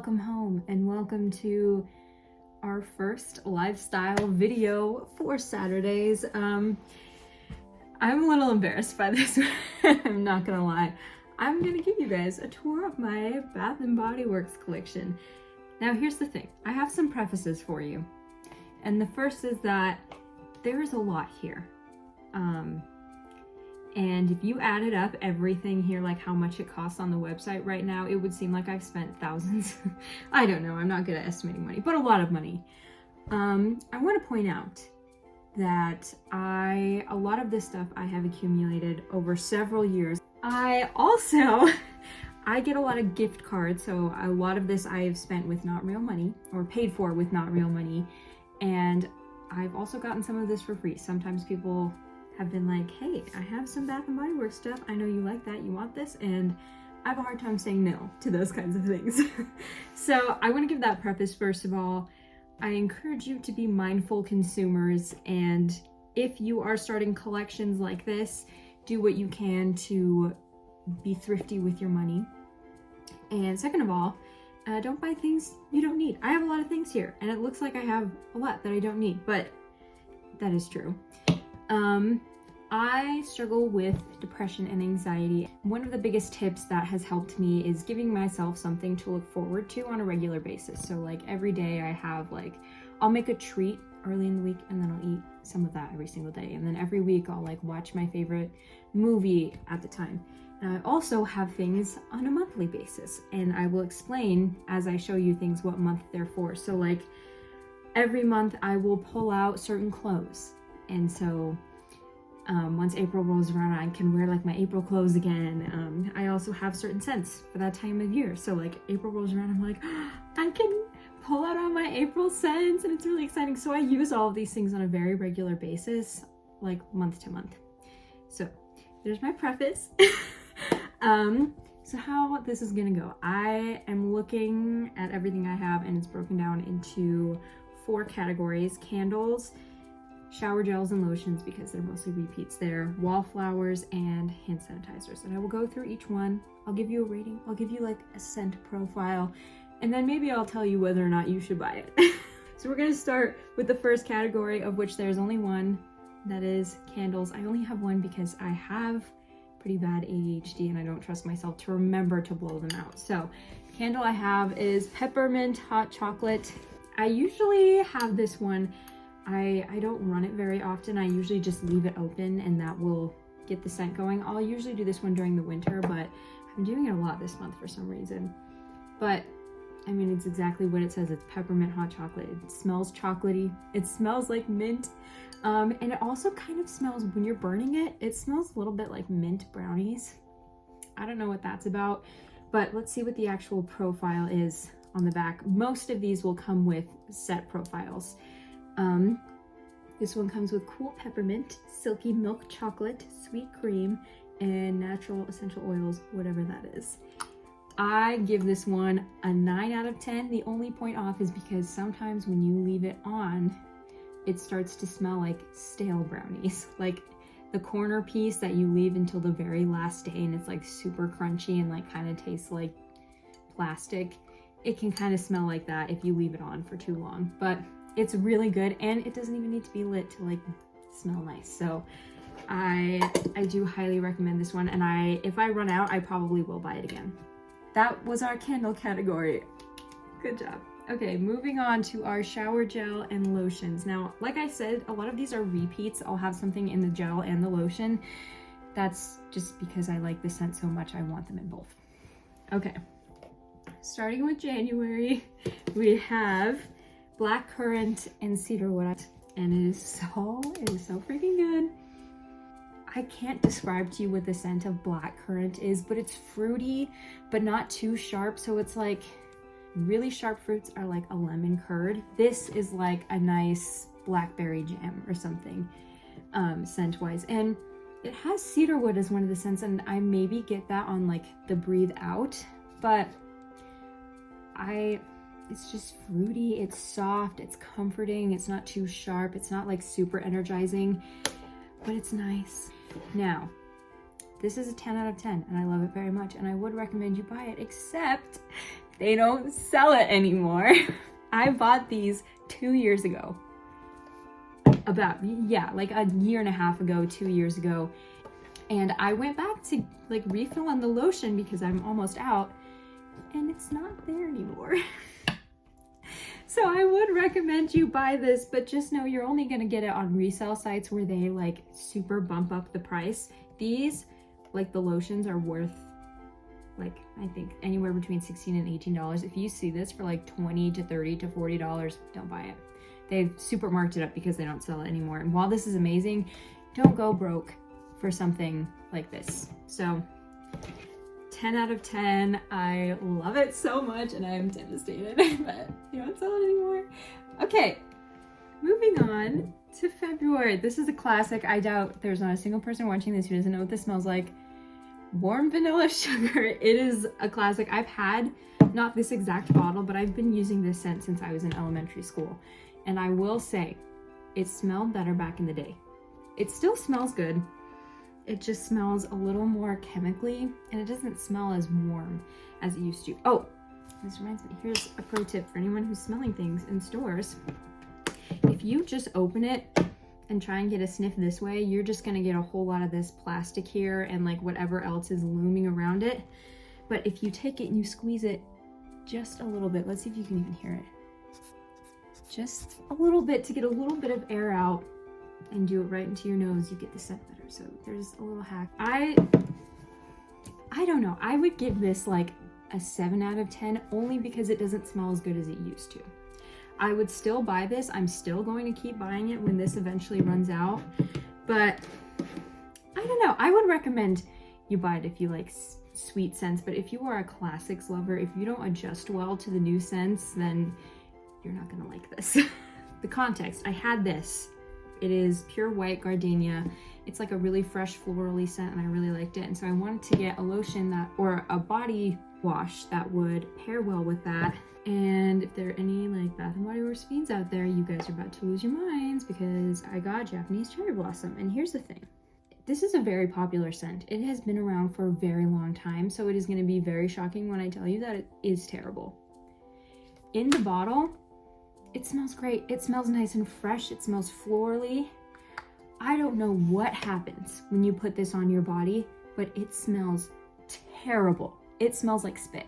welcome home and welcome to our first lifestyle video for Saturdays. I'm a little embarrassed by this. I'm not gonna lie. I'm gonna give you guys a tour of my Bath & Body Works collection. Now here's the thing, I have some prefaces for you. And the first is that there is a lot here. And if you added up everything here, like how much it costs on the website right now, it would seem like I've spent thousands. I don't know, I'm not good at estimating money, but a lot of money. I want to point out that a lot of this stuff I have accumulated over several years. I get a lot of gift cards, so a lot of this I have spent with not real money, or paid for with not real money, and I've also gotten some of this for free. Sometimes people have been like, hey, I have some Bath & Body Works stuff, I know you like that, you want this, and I have a hard time saying no to those kinds of things. So I want to give that preface first of all. I encourage you to be mindful consumers, and if you are starting collections like this, do what you can to be thrifty with your money. And second of all, don't buy things you don't need. I have a lot of things here, and it looks like I have a lot that I don't need, but that is true. I struggle with depression and anxiety. One of the biggest tips that has helped me is giving myself something to look forward to on a regular basis. So like every day I have I'll make a treat early in the week, and then I'll eat some of that every single day. And then every week I'll watch my favorite movie at the time. And I also have things on a monthly basis, and I will explain as I show you things what month they're for. So every month I will pull out certain clothes, and so once April rolls around, I can wear my April clothes again. I also have certain scents for that time of year. So April rolls around, I'm like, oh, I can pull out all my April scents, and it's really exciting. So I use all of these things on a very regular basis, month to month. So there's my preface. So how this is gonna go. I am looking at everything I have, and it's broken down into 4 categories: candles, shower gels and lotions, because they're mostly repeats there, wallflowers, and hand sanitizers. And I will go through each one. I'll give you a rating. I'll give you a scent profile, and then maybe I'll tell you whether or not you should buy it. So we're gonna start with the first category, of which there's only one, that is candles. I only have one because I have pretty bad ADHD and I don't trust myself to remember to blow them out. So the candle I have is peppermint hot chocolate. I usually have this one. I don't run it very often. I usually just leave it open, and that will get the scent going. I'll usually do this one during the winter, but I'm doing it a lot this month for some reason. But I mean, it's exactly what it says. It's peppermint hot chocolate. It smells chocolatey. It smells like mint. And it also kind of smells, when you're burning it, it smells a little bit like mint brownies. I don't know what that's about, but let's see what the actual profile is on the back. Most of these will come with set profiles. This one comes with cool peppermint, silky milk chocolate, sweet cream, and natural essential oils, whatever that is. I give this one a 9 out of 10. The only point off is because sometimes when you leave it on, it starts to smell like stale brownies. The corner piece that you leave until the very last day, and it's super crunchy and kind of tastes like plastic. It can kind of smell like that if you leave it on for too long, but it's really good, and it doesn't even need to be lit to smell nice. So I do highly recommend this one, and if I run out, I probably will buy it again. That was our candle category. Good job. Okay, moving on to our shower gel and lotions. Now, like I said, a lot of these are repeats. I'll have something in the gel and the lotion. That's just because I like the scent so much, I want them in both. Okay, starting with January, we have blackcurrant and cedarwood, and it is so freaking good. I can't describe to you what the scent of blackcurrant is, but it's fruity, but not too sharp. So it's really sharp fruits are a lemon curd. This is a nice blackberry jam or something, scent-wise. And it has cedarwood as one of the scents, and I maybe get that on the breathe out, but it's just fruity, it's soft, it's comforting, it's not too sharp, it's not super energizing, but it's nice. Now, this is a 10 out of 10, and I love it very much, and I would recommend you buy it, except They don't sell it anymore. I bought these 2 years ago. Like a year and a half ago, 2 years ago. And I went back to like refill on the lotion because I'm almost out, and it's not there anymore. So I would recommend you buy this, but just know you're only gonna get it on resale sites where they like super bump up the price. These, like the lotions, are worth like, I think anywhere between $16 and $18. If you see this for like $20 to $30 to $40, don't buy it. They've super marked it up because they don't sell it anymore. And while this is amazing, don't go broke for something like this. So 10 out of 10. I love it so much and I'm devastated that they don't sell it anymore. Okay, moving on to February. This is a classic. I doubt there's not a single person watching this who doesn't know what this smells like. Warm vanilla sugar. It is a classic. I've had, not this exact bottle, but I've been using this scent since I was in elementary school. And I will say, it smelled better back in the day. It still smells good. It just smells a little more chemically, and it doesn't smell as warm as it used to. Oh, this reminds me, here's a pro tip for anyone who's smelling things in stores. If you just open it and try and get a sniff this way, you're just gonna get a whole lot of this plastic here and like whatever else is looming around it. But if you take it and you squeeze it just a little bit, let's see if you can even hear it. Just a little bit to get a little bit of air out and do it right into your nose, you get the scent better. So there's a little hack. I don't know. I would give this like a 7 out of 10 only because it doesn't smell as good as it used to. I would still buy this. I'm still going to keep buying it when this eventually runs out. But I don't know. I would recommend you buy it if you like sweet scents. But if you are a classics lover, if you don't adjust well to the new scents, then you're not gonna like this. The context, I had this. It is pure white gardenia. It's like a really fresh florally scent and I really liked it. And so I wanted to get a lotion or a body wash that would pair well with that. And if there are any like Bath & Body Works fiends out there, you guys are about to lose your minds because I got Japanese cherry blossom. And here's the thing. This is a very popular scent. It has been around for a very long time. So it is gonna be very shocking when I tell you that it is terrible. In the bottle, it smells great. It smells nice and fresh. It smells florally. I don't know what happens when you put this on your body, but it smells terrible. It smells like spit.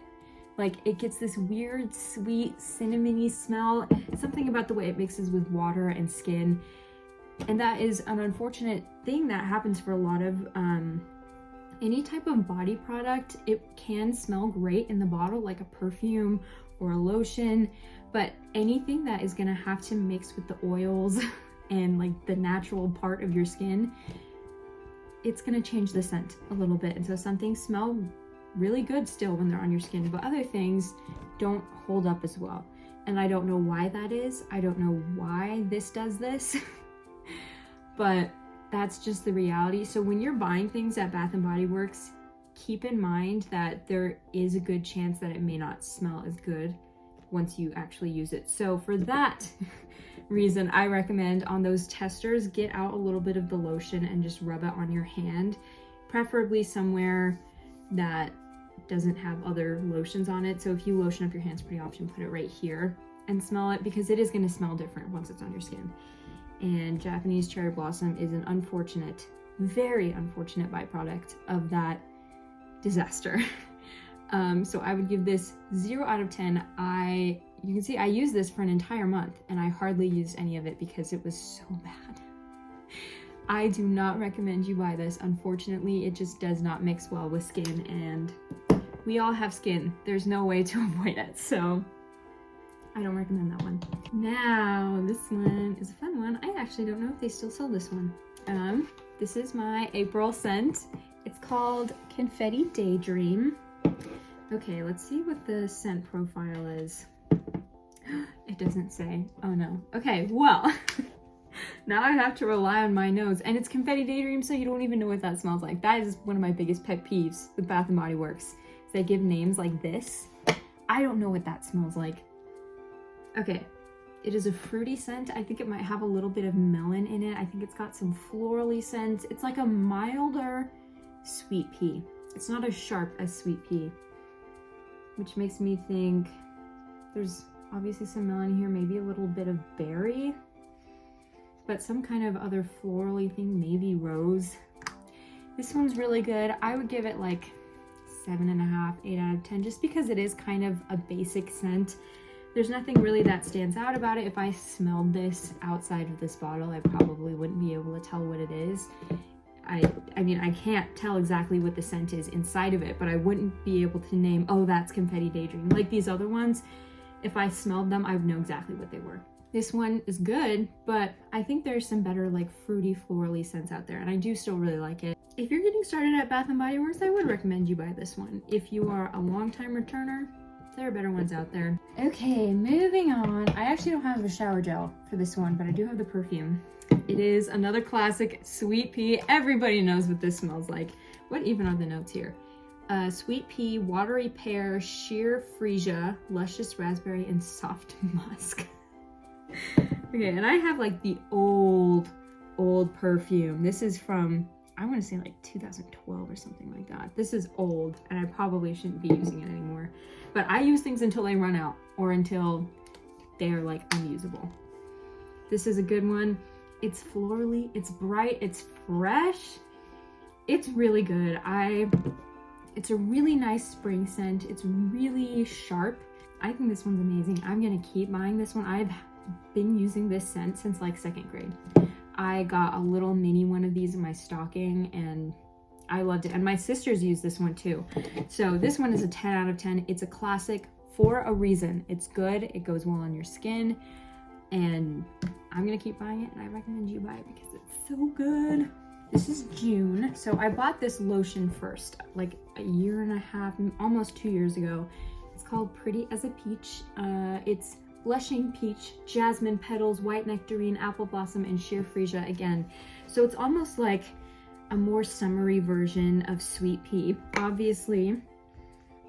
Like it gets this weird, sweet, cinnamony smell. Something about the way it mixes with water and skin. And that is an unfortunate thing that happens for a lot of any type of body product. It can smell great in the bottle, like a perfume or a lotion, but anything that is gonna have to mix with the oils and like the natural part of your skin, it's gonna change the scent a little bit. And so some things smell really good still when they're on your skin, but other things don't hold up as well. And I don't know why that is. I don't know why this does this, but that's just the reality. So when you're buying things at Bath & Body Works, keep in mind that there is a good chance that it may not smell as good once you actually use it. So for that reason, I recommend on those testers, get out a little bit of the lotion and just rub it on your hand, preferably somewhere that doesn't have other lotions on it. So if you lotion up your hands pretty often, put it right here and smell it because it is going to smell different once it's on your skin. And Japanese cherry blossom is an unfortunate, very unfortunate byproduct of that disaster. So I would give this 0 out of 10. You can see I used this for an entire month and I hardly used any of it because it was so bad. I do not recommend you buy this. Unfortunately, it just does not mix well with skin and we all have skin. There's no way to avoid it. So I don't recommend that one. Now, this one is a fun one. I actually don't know if they still sell this one. This is my April scent. It's called Confetti Daydream. Okay, let's see what the scent profile is. It doesn't say. Oh no. Okay, well, now I have to rely on my nose. And it's Confetti Daydream, so you don't even know what that smells like. That is one of my biggest pet peeves with Bath & Body Works. They give names like this. I don't know what that smells like. Okay, it is a fruity scent. I think it might have a little bit of melon in it. I think it's got some florally scent. It's like a milder sweet pea. It's not as sharp as sweet pea. which makes me think there's obviously some melon here, maybe a little bit of berry, but some kind of other florally thing, maybe rose. This one's really good. I would give it like 7.5, 8 out of 10, just because it is kind of a basic scent. There's nothing really that stands out about it. If I smelled this outside of this bottle, I probably wouldn't be able to tell what it is. I mean, I can't tell exactly what the scent is inside of it, but I wouldn't be able to name, oh, that's Confetti Daydream. Like these other ones, if I smelled them, I would know exactly what they were. This one is good, but I think there's some better like fruity, florally scents out there, and I do still really like it. If you're getting started at Bath & Body Works, I would recommend you buy this one. If you are a long-time returner, there are better ones out there. Okay, moving on. I actually don't have a shower gel for this one, but I do have the perfume. It is another classic Sweet Pea. Everybody knows what this smells like. What even are the notes here? Sweet pea, watery pear, sheer freesia, luscious raspberry, and soft musk. Okay, and I have like the old perfume. This is from, I want to say like 2012 or something like that. This is old, and I probably shouldn't be using it anymore. But I use things until they run out, or until they are like unusable. This is a good one. It's florally, it's bright, it's fresh. It's really good. It's a really nice spring scent. It's really sharp. I think this one's amazing. I'm gonna keep buying this one. I've been using this scent since like 2nd grade. I got a little mini one of these in my stocking and I loved it. And my sisters use this one too. So this one is a 10 out of 10. It's a classic for a reason. It's good. It goes well on your skin. And I'm gonna keep buying it, and I recommend you buy it because it's so good. This is June. So I bought this lotion first, like a 1.5 years, almost 2 years ago. It's called Pretty as a Peach. It's blushing peach, jasmine petals, white nectarine, apple blossom, and sheer freesia again. So it's almost like a more summery version of Sweet Pea. Obviously,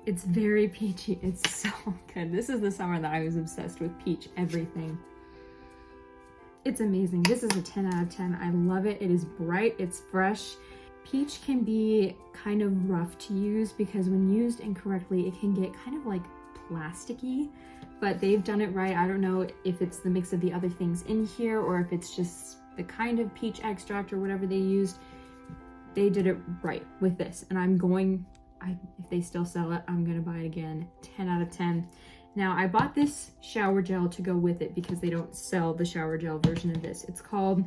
it's very peachy. It's so good. This is the summer that I was obsessed with peach everything. It's amazing. This is a 10 out of 10. I love it. It is bright. It's fresh. Peach can be kind of rough to use because when used incorrectly, it can get kind of like plasticky, but they've done it right. I don't know if it's the mix of the other things in here or if it's just the kind of peach extract or whatever they used. They did it right with this, and if they still sell it, I'm gonna buy it again. 10 out of 10. Now, I bought this shower gel to go with it because they don't sell the shower gel version of this. It's called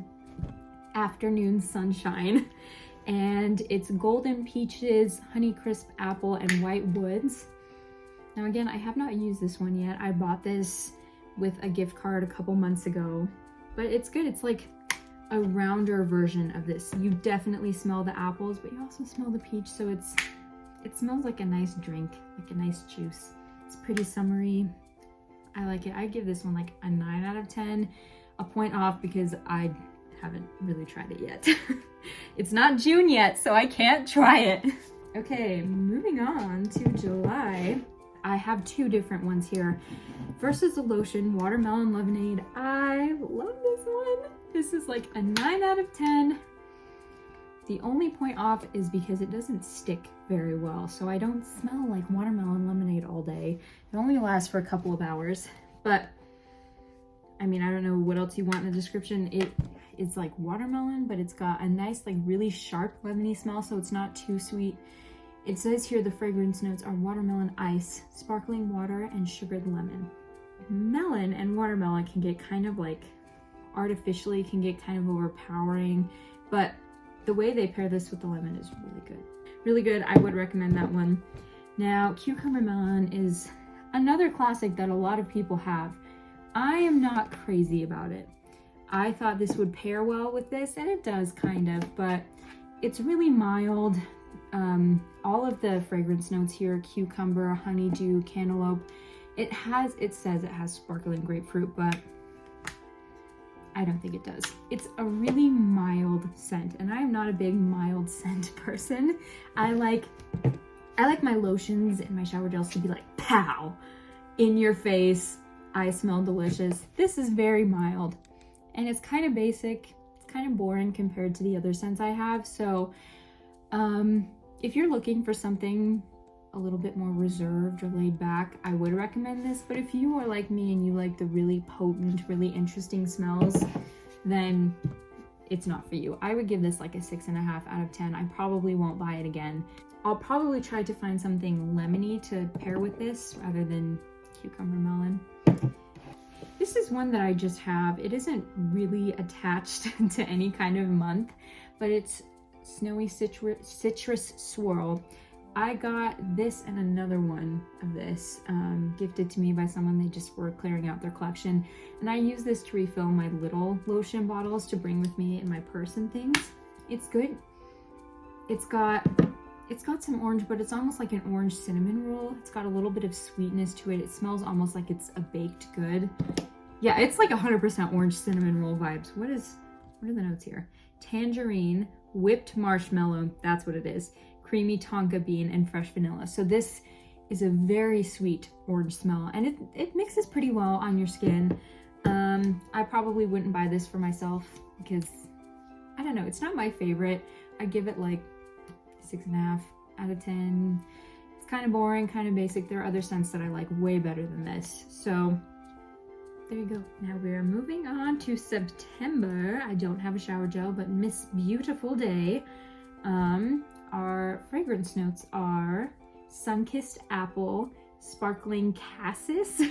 Afternoon Sunshine, and it's golden peaches, honey crisp apple, and white woods. Now again, I have not used this one yet. I bought this with a gift card a couple months ago, but it's good. It's like a rounder version of this. You definitely smell the apples, but you also smell the peach, so it smells like a nice drink, like a nice juice. It's pretty summery. I like it. I give this one like a 9 out of 10, a point off because I haven't really tried it yet. It's not June yet, so I can't try it. Okay, moving on to July. I have 2 different ones here. First is the lotion, Watermelon Lemonade. I love this one. This is like a 9 out of 10. The only point off is because it doesn't stick very well, so I don't smell like watermelon lemonade all day. It only lasts for a couple of hours, but I mean, I don't know what else you want in the description. It's like watermelon, but it's got a nice, like really sharp lemony smell, so it's not too sweet. It says here the fragrance notes are watermelon ice, sparkling water, and sugared lemon. Melon and watermelon can get kind of like artificially, can get kind of overpowering, but the way they pair this with the lemon is really good. Really good. I would recommend that one. Now, cucumber melon is another classic that a lot of people have. I am not crazy about it. I thought this would pair well with this, and it does kind of, but it's really mild. All of the fragrance notes here, cucumber, honeydew, cantaloupe, it says it has sparkling grapefruit, but I don't think it does. It's a really mild scent, and I am not a big mild scent person. I like my lotions and my shower gels to be like, pow, in your face. I smell delicious. This is very mild, and it's kind of basic. It's kind of boring compared to the other scents I have. So if you're looking for something a little bit more reserved or laid back, I would recommend this. But if you are like me and you like the really potent, really interesting smells, then it's not for you. I would give this like a 6.5 out of 10. I probably won't buy it again. I'll probably try to find something lemony to pair with this rather than cucumber melon. This is one that I just have. It isn't really attached to any kind of month, but it's Snowy Citrus Swirl. I got this and another one of this gifted to me by someone. They just were clearing out their collection, and I use this to refill my little lotion bottles to bring with me in my purse and things. It's good. It's got some orange, but it's almost like an orange cinnamon roll. It's got a little bit of sweetness to it. It smells almost like it's a baked good. Yeah, it's like 100% orange cinnamon roll vibes. What are the notes here? Tangerine, whipped marshmallow, that's what it is. Creamy tonka bean and fresh vanilla. So this is a very sweet orange smell, and it mixes pretty well on your skin. I probably wouldn't buy this for myself because, I don't know, it's not my favorite. I give it like 6.5 out of 10. It's kind of boring, kind of basic. There are other scents that I like way better than this. So there you go. Now we're moving on to September. I don't have a shower gel, but Miss Beautiful Day. Our fragrance notes are sun-kissed apple, sparkling cassis,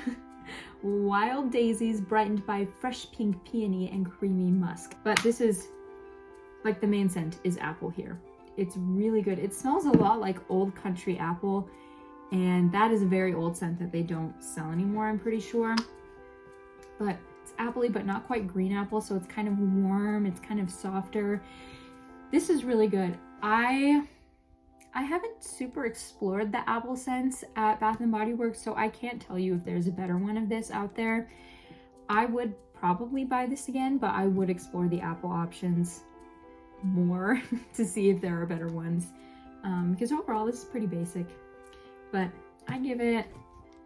wild daisies brightened by fresh pink peony, and creamy musk. But this is, like, the main scent is apple here. It's really good. It smells a lot like Old Country apple, and that is a very old scent that they don't sell anymore, I'm pretty sure. But it's appley, but not quite green apple, so it's kind of warm, it's kind of softer. This is really good. I haven't super explored the apple scents at Bath & Body Works, so I can't tell you if there's a better one of this out there. I would probably buy this again, but I would explore the apple options more to see if there are better ones. Because overall, this is pretty basic. But I give it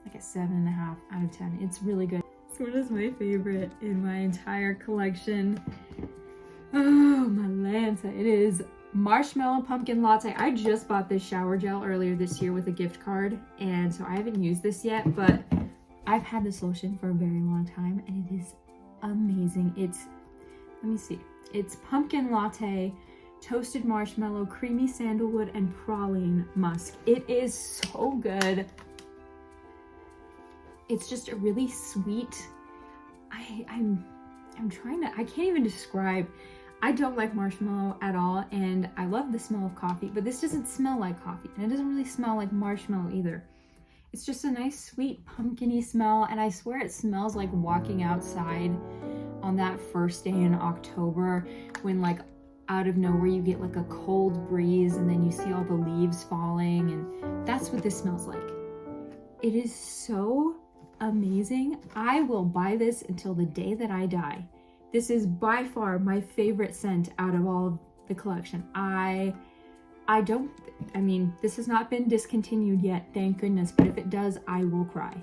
like a 7.5 out of 10. It's really good. This one is my favorite in my entire collection. Oh, my Lanta. It is Marshmallow Pumpkin Latte. I just bought this shower gel earlier this year with a gift card, and so I haven't used this yet, but I've had this lotion for a very long time, and it is amazing. Let me see. It's pumpkin latte, toasted marshmallow, creamy sandalwood, and praline musk. It is so good. It's just a really sweet, I'm trying to, I can't even describe. I don't like marshmallow at all, and I love the smell of coffee, but this doesn't smell like coffee, and it doesn't really smell like marshmallow either. It's just a nice, sweet, pumpkin-y smell, and I swear it smells like walking outside on that first day in October when, like, out of nowhere you get like a cold breeze and then you see all the leaves falling, and that's what this smells like. It is so amazing. I will buy this until the day that I die. This is by far my favorite scent out of all of the collection. I mean, this has not been discontinued yet, thank goodness, but if it does, I will cry.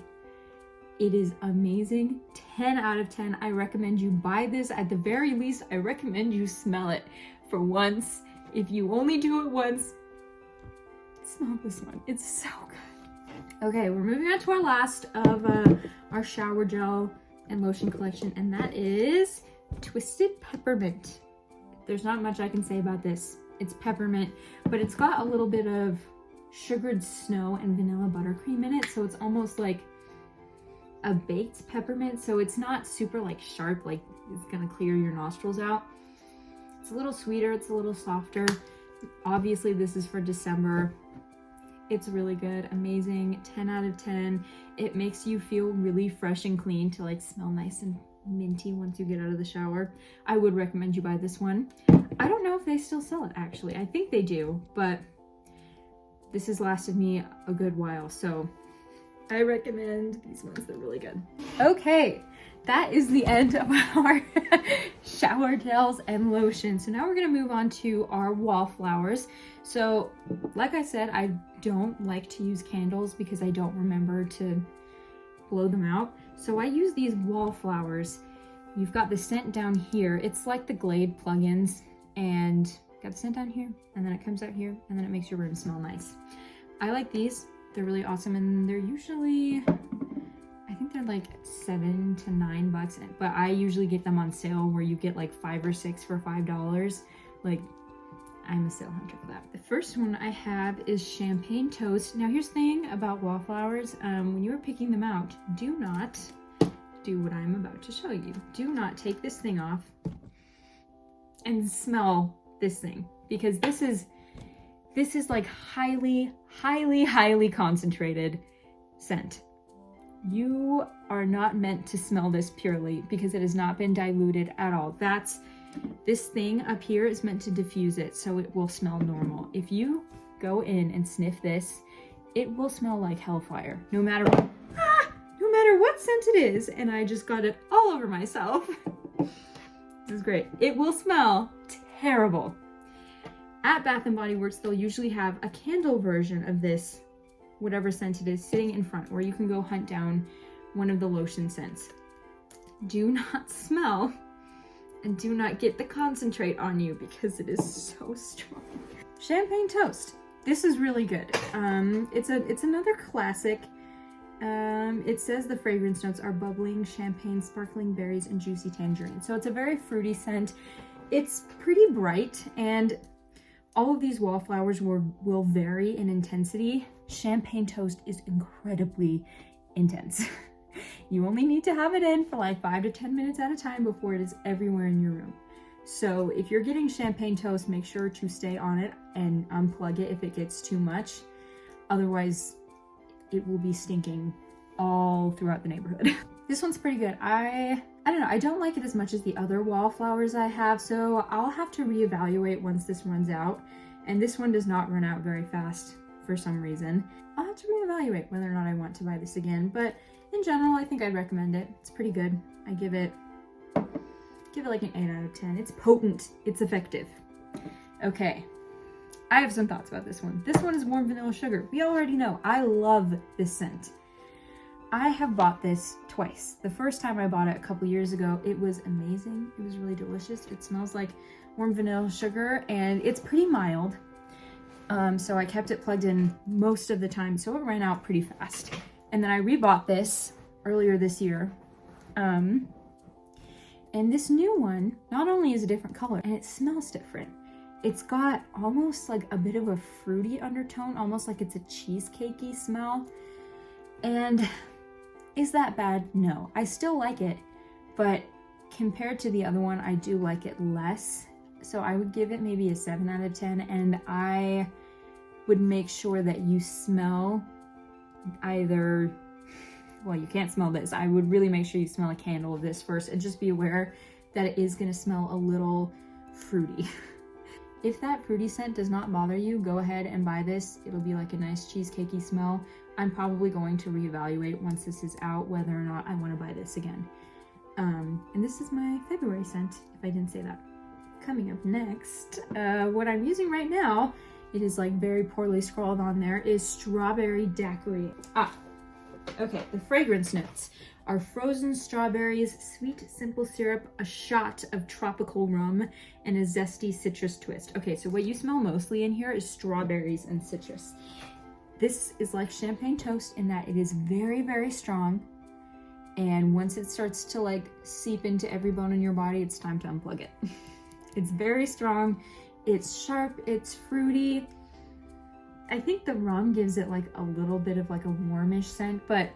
It is amazing. 10 out of 10. I recommend you buy this. At the very least, I recommend you smell it for once. If you only do it once, smell this one. It's so good. Okay, we're moving on to our last of our shower gel and lotion collection, and that is Twisted Peppermint. There's not much I can say about this. It's peppermint, but it's got a little bit of sugared snow and vanilla buttercream in it, so it's almost like a baked peppermint, so it's not super like sharp, like it's gonna clear your nostrils out. It's a little sweeter, it's a little softer. Obviously this is for December. It's really good, amazing, 10 out of 10. It makes you feel really fresh and clean to like smell nice and minty once you get out of the shower. I would recommend you buy this one. I don't know if they still sell it actually. I think they do, but this has lasted me a good while, so I recommend these ones. They're really good. Okay, that is the end of our shower gels and lotion. So now we're gonna move on to our wallflowers. So like I said, I don't like to use candles because I don't remember to blow them out. So I use these wallflowers. You've got the scent down here. It's like the Glade plugins, and got the scent down here, and then it comes out here, and then it makes your room smell nice. I like these They're really awesome, and they're usually, I think they're like $7 to $9, but I usually get them on sale where you get like 5 or 6 for $5. Like, I'm a sale hunter for that. The first one I have is champagne toast. Now here's the thing about wallflowers. When you are picking them out, do not do what I'm about to show you. Do not take this thing off and smell this thing, because this is like highly concentrated scent. You are not meant to smell this purely because it has not been diluted at all. This thing up here is meant to diffuse it so it will smell normal. If you go in and sniff this, it will smell like hellfire, no matter what scent it is. And I just got it all over myself. This is great. It will smell terrible. At Bath & Body Works, they'll usually have a candle version of this, whatever scent it is, sitting in front, where you can go hunt down one of the lotion scents. Do not smell and do not get the concentrate on you because it is so strong. Champagne toast. This is really good. It's another classic. It says the fragrance notes are bubbling champagne, sparkling berries, and juicy tangerine. So it's a very fruity scent. It's pretty bright, and all of these wallflowers will vary in intensity. Champagne toast is incredibly intense. You only need to have it in for like 5 to 10 minutes at a time before it is everywhere in your room. So if you're getting champagne toast, make sure to stay on it and unplug it if it gets too much. Otherwise, it will be stinking all throughout the neighborhood. This one's pretty good. I don't know, I don't like it as much as the other wallflowers I have, so I'll have to reevaluate once this runs out. And this one does not run out very fast for some reason. I'll have to reevaluate whether or not I want to buy this again, but in general, I think I'd recommend it. It's pretty good. I give it like an 8 out of 10. It's potent, it's effective. Okay, I have some thoughts about this one. This one is warm vanilla sugar. We already know, I love this scent. I have bought this twice. The first time I bought it a couple years ago, it was amazing. It was really delicious. It smells like warm vanilla sugar, and it's pretty mild. So I kept it plugged in most of the time, so it ran out pretty fast. And then I rebought this earlier this year. And this new one, not only is a different color, and it smells different. It's got almost like a bit of a fruity undertone, almost like it's a cheesecakey smell. And is that bad? No. I still like it, but compared to the other one, I do like it less. So I would give it maybe a 7 out of 10, and I would make sure that you smell either, well, you can't smell this. I would really make sure you smell a candle of this first, and just be aware that it is going to smell a little fruity. If that fruity scent does not bother you, go ahead and buy this. It'll be like a nice cheesecakey smell. I'm probably going to reevaluate once this is out whether or not I want to buy this again. And this is my February scent, if I didn't say that. Coming up next, what I'm using right now, it is like very poorly scrawled on there, is strawberry daiquiri. Okay, the fragrance notes are frozen strawberries, sweet simple syrup, a shot of tropical rum, and a zesty citrus twist. Okay, so what you smell mostly in here is strawberries and citrus. This is like champagne toast in that it is very, very strong. And once it starts to like seep into every bone in your body, it's time to unplug it. It's very strong, it's sharp, it's fruity. I think the rum gives it like a little bit of like a warmish scent, but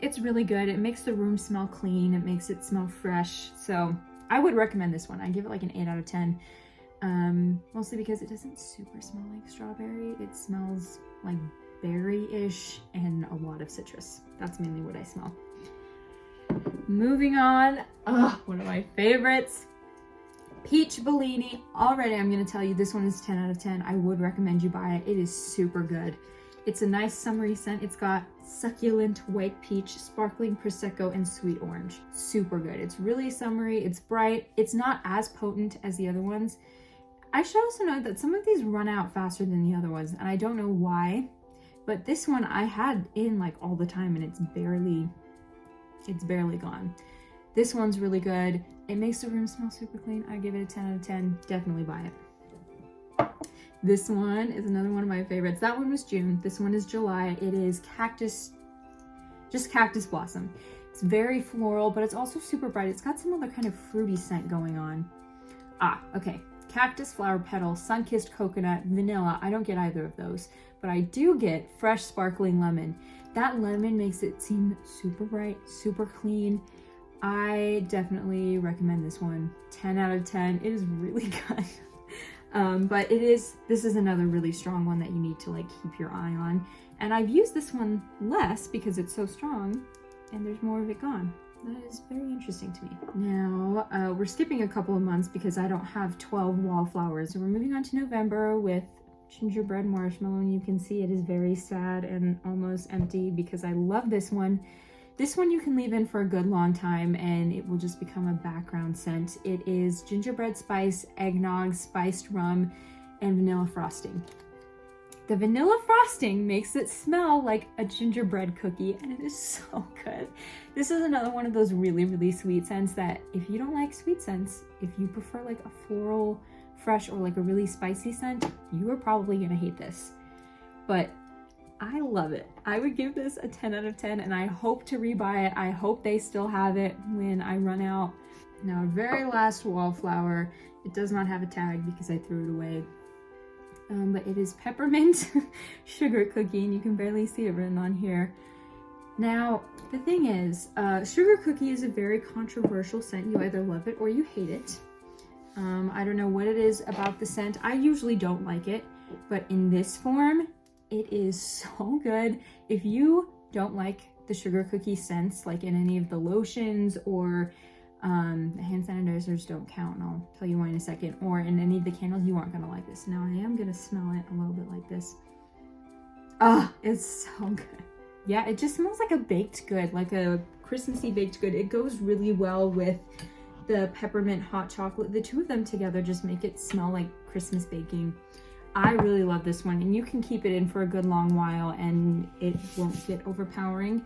it's really good. It makes the room smell clean, it makes it smell fresh. So I would recommend this one. I give it like an 8 out of 10. Mostly because it doesn't super smell like strawberry. It smells like berry-ish and a lot of citrus. That's mainly what I smell. Moving on, one of my favorites, Peach Bellini. Already I'm going to tell you this one is 10 out of 10. I would recommend you buy it. It is super good. It's a nice summery scent. It's got succulent white peach, sparkling prosecco, and sweet orange. Super good. It's really summery. It's bright. It's not as potent as the other ones. I should also note that some of these run out faster than the other ones, and I don't know why, but this one I had in like all the time, and it's barely gone. This one's really good. It makes the room smell super clean. I give it a 10 out of 10. Definitely buy it. This one is another one of my favorites. That one was June. This one is July. It is just cactus blossom. It's very floral, but it's also super bright. It's got some other kind of fruity scent going on. Okay. Cactus, flower petal, sun-kissed coconut, vanilla. I don't get either of those, but I do get fresh sparkling lemon. That lemon makes it seem super bright, super clean. I definitely recommend this one. 10 out of 10. It is really good. But this is another really strong one that you need to like keep your eye on. And I've used this one less because it's so strong and there's more of it gone. That is very interesting to me. Now, we're skipping a couple of months because I don't have 12 wallflowers. So we're moving on to November with gingerbread marshmallow, and you can see it is very sad and almost empty because I love this one. This one you can leave in for a good long time and it will just become a background scent. It is gingerbread spice, eggnog, spiced rum, and vanilla frosting. The vanilla frosting makes it smell like a gingerbread cookie, and it is so good. This is another one of those really, really sweet scents that if you don't like sweet scents, if you prefer like a floral, fresh, or like a really spicy scent, you are probably gonna hate this. But I love it. I would give this a 10 out of 10, and I hope to rebuy it. I hope they still have it when I run out. Now, our very last wallflower, it does not have a tag because I threw it away. But it is peppermint sugar cookie, and you can barely see it written on here. Now, the thing is, sugar cookie is a very controversial scent. You either love it or you hate it. I don't know what it is about the scent. I usually don't like it, but in this form, it is so good. If you don't like the sugar cookie scents, like in any of the lotions or the hand sanitizers don't count, and I'll tell you why in a second, or in any of the candles, you aren't gonna like this. Now I am gonna smell it a little bit like this. It's so good. Yeah, it just smells like a baked good, like a Christmassy baked good. It goes really well with the peppermint hot chocolate. The two of them together just make it smell like Christmas baking. I really love this one, and you can keep it in for a good long while and it won't get overpowering.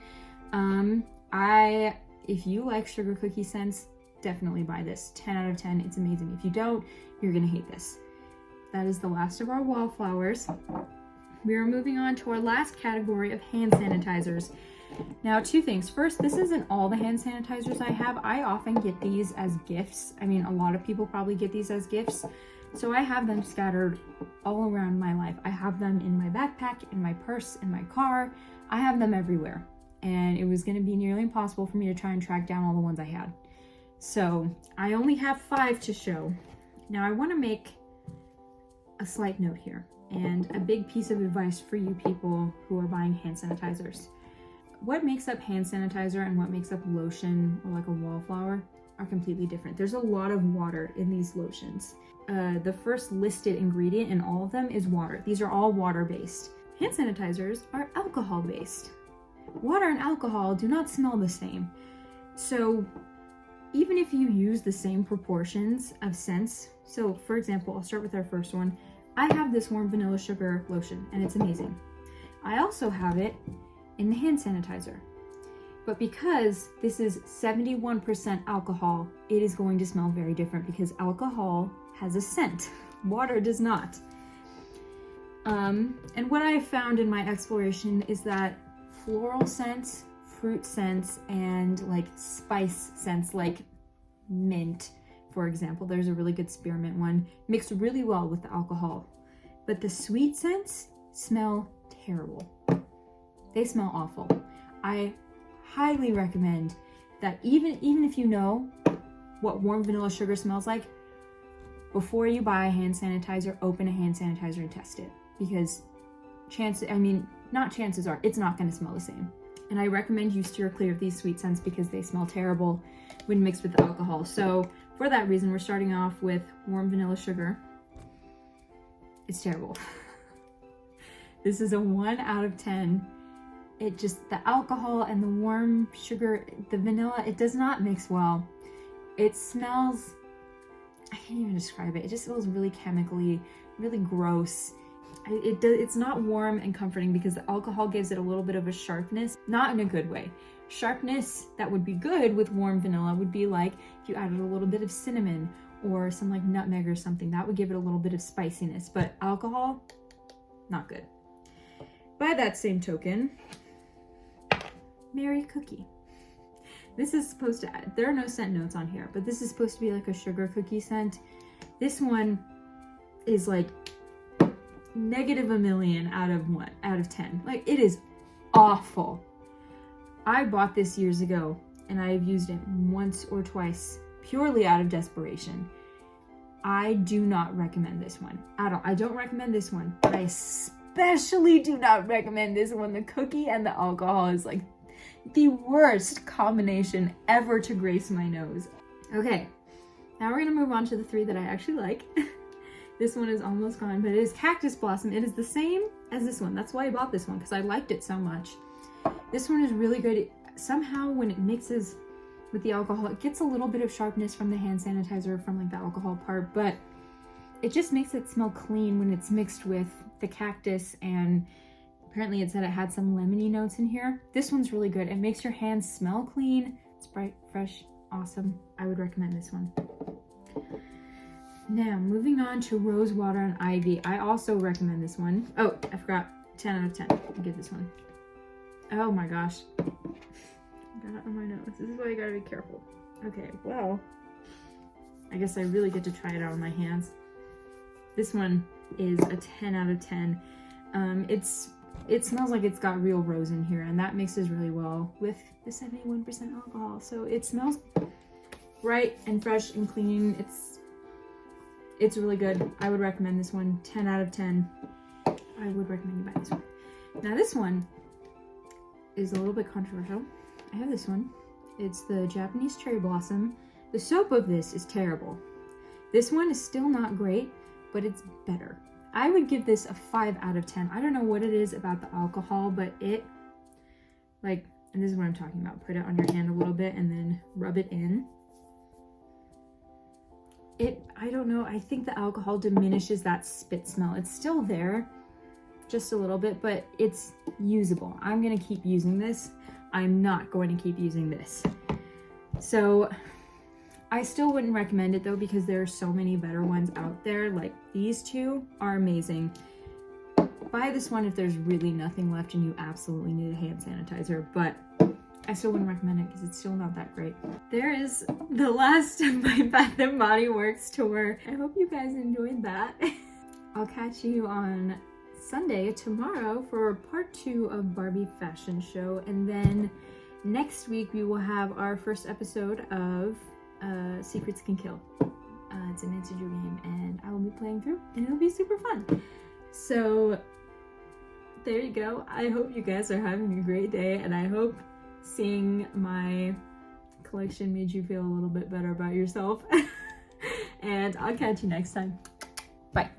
If you like sugar cookie scents, definitely buy this. 10 out of 10, it's amazing. If you don't, you're gonna hate this. That is the last of our wallflowers. We are moving on to our last category of hand sanitizers. Now, two things. First, this isn't all the hand sanitizers I have. I often get these as gifts. I mean, a lot of people probably get these as gifts. So I have them scattered all around my life. I have them in my backpack, in my purse, in my car. I have them everywhere. And it was going to be nearly impossible for me to try and track down all the ones I had. So I only have 5 to show. Now I want to make a slight note here and a big piece of advice for you people who are buying hand sanitizers. What makes up hand sanitizer and what makes up lotion or like a wallflower are completely different. There's a lot of water in these lotions. The first listed ingredient in all of them is water. These are all water-based. Hand sanitizers are alcohol-based. Water and alcohol do not smell the same. So even if you use the same proportions of scents, so for example, I'll start with our first one. I have this warm vanilla sugar lotion and it's amazing. I also have it in the hand sanitizer. But because this is 71% alcohol, it is going to smell very different because alcohol has a scent. Water does not. And what I found in my exploration is that floral scents, fruit scents, and like spice scents like mint, for example, there's a really good spearmint one, mixed really well with the alcohol. But the sweet scents smell terrible. They smell awful. I highly recommend that even if you know what warm vanilla sugar smells like, before you buy a hand sanitizer, open a hand sanitizer and test it. Because chances are it's not going to smell the same. And I recommend you steer clear of these sweet scents because they smell terrible when mixed with alcohol. So for that reason, we're starting off with warm vanilla sugar. It's terrible. This is a 1 out of 10. It just, the alcohol and the warm sugar, the vanilla, it does not mix well. It smells, I can't even describe it. It just smells really chemically, really gross. It's not warm and comforting because the alcohol gives it a little bit of a sharpness, not in a good way. Sharpness that would be good with warm vanilla would be like if you added a little bit of cinnamon or some like nutmeg or something. That would give it a little bit of spiciness, but alcohol, not good. By that same token, Merry Cookie. This is supposed to, there are no scent notes on here, but this is supposed to be like a sugar cookie scent. This one is like -1,000,000 out of 10. Like, it is awful. I bought this years ago and I've used it once or twice purely out of desperation. I do not recommend this one at all. I don't recommend this one, but I especially do not recommend this one. The cookie and the alcohol is like the worst combination ever to grace my nose. Okay, now we're gonna move on to the 3 that I actually like. This one is almost gone, but it is Cactus Blossom. It is the same as this one. That's why I bought this one, because I liked it so much. This one is really good. Somehow when it mixes with the alcohol, it gets a little bit of sharpness from the hand sanitizer, from like the alcohol part, but it just makes it smell clean when it's mixed with the cactus, and apparently it said it had some lemony notes in here. This one's really good. It makes your hands smell clean. It's bright, fresh, awesome. I would recommend this one. Now, moving on to Rose Water and Ivy. I also recommend this one. Oh, I forgot. 10 out of 10. I'll give this one. Oh my gosh. I got it on my nose. This is why you gotta be careful. Okay, well, I guess I really get to try it out on my hands. This one is a 10 out of 10. It smells like it's got real rose in here, and that mixes really well with the 71% alcohol. So it smells bright and fresh and clean. It's really good. I would recommend this one. 10 out of 10. I would recommend you buy this one. Now this one is a little bit controversial. I have this one. It's the Japanese Cherry Blossom. The soap of this is terrible. This one is still not great, but it's better. I would give this a 5 out of 10. I don't know what it is about the alcohol, but it, like, and this is what I'm talking about. Put it on your hand a little bit and then rub it in. I don't know, I think the alcohol diminishes that spit smell. It's still there, just a little bit, but it's usable. I'm gonna keep using this. I'm not going to keep using this. So I still wouldn't recommend it though, because there are so many better ones out there. Like, these 2 are amazing. Buy this one if there's really nothing left and you absolutely need a hand sanitizer, but I still wouldn't recommend it because it's still not that great. There is the last of my Bath & Body Works tour. I hope you guys enjoyed that. I'll catch you on Sunday, tomorrow, for part 2 of Barbie Fashion Show, and then next week we will have our first episode of Secrets Can Kill. It's an Nintendo game, and I will be playing through, and it'll be super fun. So there you go. I hope you guys are having a great day, and I hope seeing my collection made you feel a little bit better about yourself. And I'll catch you next time. Bye.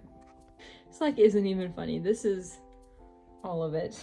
This like isn't even funny. This is all of it.